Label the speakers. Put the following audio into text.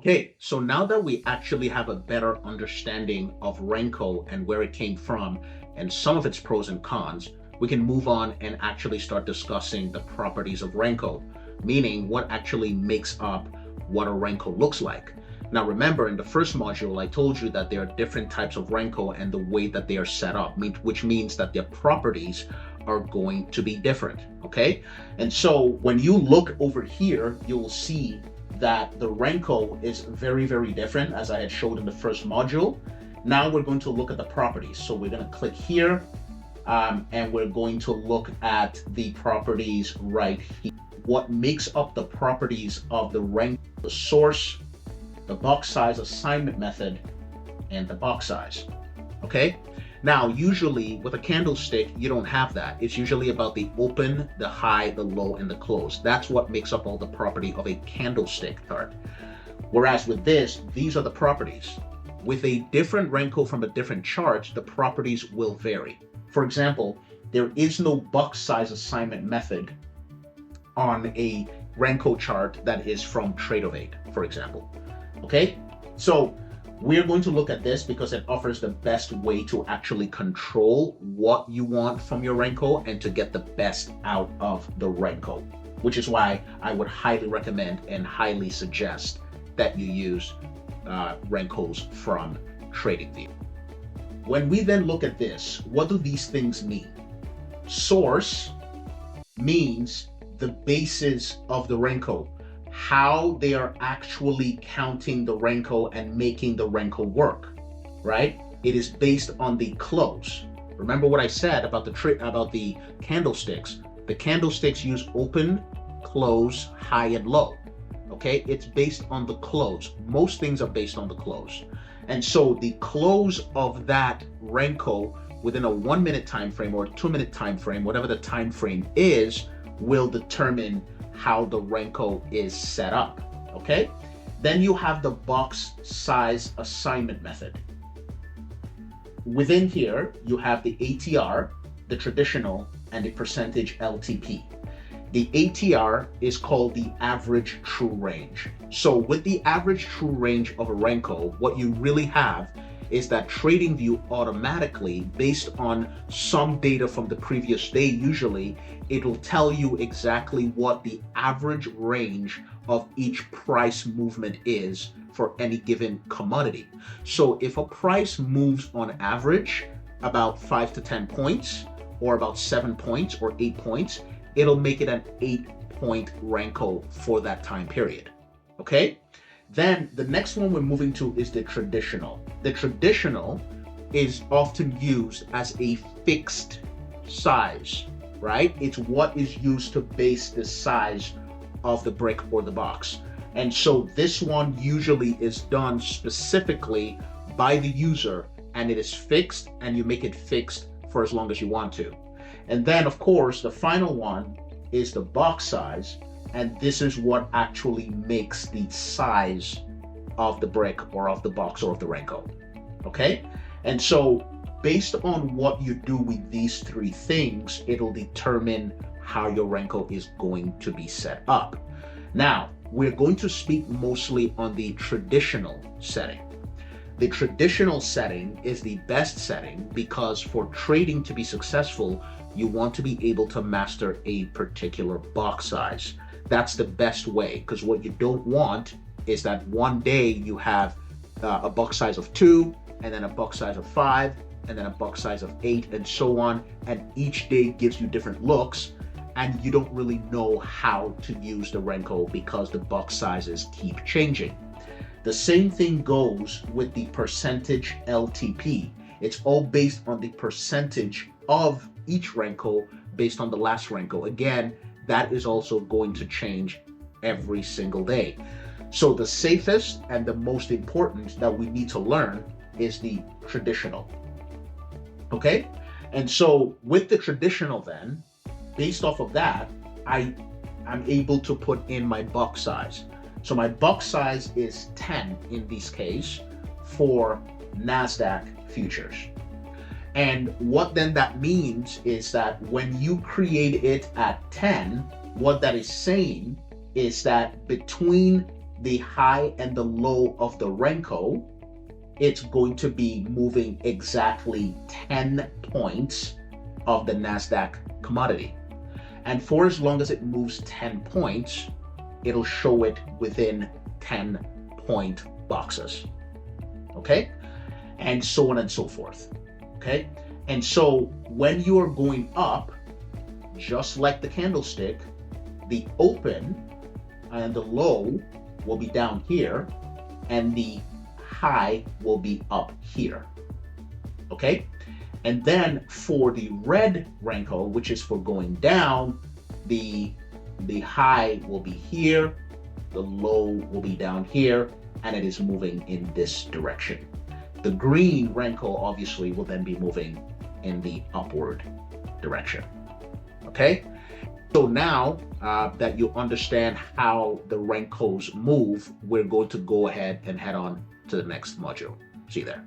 Speaker 1: Okay, so now that we actually have a better understanding of Renko and where it came from and some of its pros and cons, we can move on and actually start discussing the properties of Renko, meaning what actually makes up what a Renko looks like. Now remember, in the first module, I told you that there are different types of Renko and the way that they are set up, which means that their properties are going to be different, okay? And so when you look over here, you will see that the Renko is very, very different, as I had showed in the first module. Now we're going to look at the properties. So we're going to click here, and we're going to look at the properties right here. What makes up the properties of the Renko: the source, the box size assignment method, and the box size. Okay? Now, usually with a candlestick, you don't have that. It's usually about the open, the high, the low, and the close. That's what makes up all the property of a candlestick chart. Whereas with this, these are the properties. With a different Renko from a different chart, the properties will vary. For example, there is no box size assignment method on a Renko chart that is from TRADEIFY, for example. Okay? So we're going to look at this because it offers the best way to actually control what you want from your Renko and to get the best out of the Renko, which is why I would highly recommend and highly suggest that you use Renkos from Tradingview. When we then look at this, what do these things mean? Source means the basis of the Renko, how they are actually counting the Renko and making the Renko work, right? It is based on the close. Remember what I said about the candlesticks. The candlesticks use open, close, high, and low. Okay, it's based on the close. Most things are based on the close. And so the close of that Renko within a 1 minute time frame or a 2 minute time frame, whatever the time frame is, will determine how the Renko is set up, okay? Then you have the box size assignment method. Within here, you have the ATR, the traditional, and the percentage LTP. The ATR is called the average true range. So with the average true range of a Renko, what you really have is that Tradingview automatically, based on some data from the previous day, usually it'll tell you exactly what the average range of each price movement is for any given commodity. So if a price moves on average about 5 to 10 points, or about 7 points or 8 points, it'll make it an 8-point Renko for that time period, okay? Then the next one we're moving to is the traditional. The traditional is often used as a fixed size, right? It's what is used to base the size of the brick or the box. And so this one usually is done specifically by the user, and it is fixed, and you make it fixed for as long as you want to. And then of course, the final one is the box size. And this is what actually makes the size of the brick or of the box or of the Renko, okay? And so based on what you do with these three things, it'll determine how your Renko is going to be set up. Now, we're going to speak mostly on the traditional setting. The traditional setting is the best setting because for trading to be successful, you want to be able to master a particular box size. That's the best way, because what you don't want is that one day you have a box size of 2, and then a box size of 5, and then a box size of 8, and so on, and each day gives you different looks, and you don't really know how to use the Renko because the box sizes keep changing. The same thing goes with the percentage LTP. It's all based on the percentage of each Renko based on the last Renko. Again, that is also going to change every single day. So the safest and the most important that we need to learn is the traditional, okay? And so with the traditional then, based off of that, I'm able to put in my box size. So my box size is 10 in this case for Nasdaq Futures. And what then that means is that when you create it at 10, what that is saying is that between the high and the low of the Renko, it's going to be moving exactly 10 points of the Nasdaq commodity. And for as long as it moves 10 points, it'll show it within 10 point boxes. Okay? And so on and so forth. Okay? And so when you are going up, just like the candlestick, the open and the low will be down here, and the high will be up here. Okay? And then for the red Renko, which is for going down, the high will be here, the low will be down here, and it is moving in this direction. The green Renko obviously will then be moving in the upward direction. Okay? So now that you understand how the Renkos move, we're going to go ahead and head on to the next module. See you there.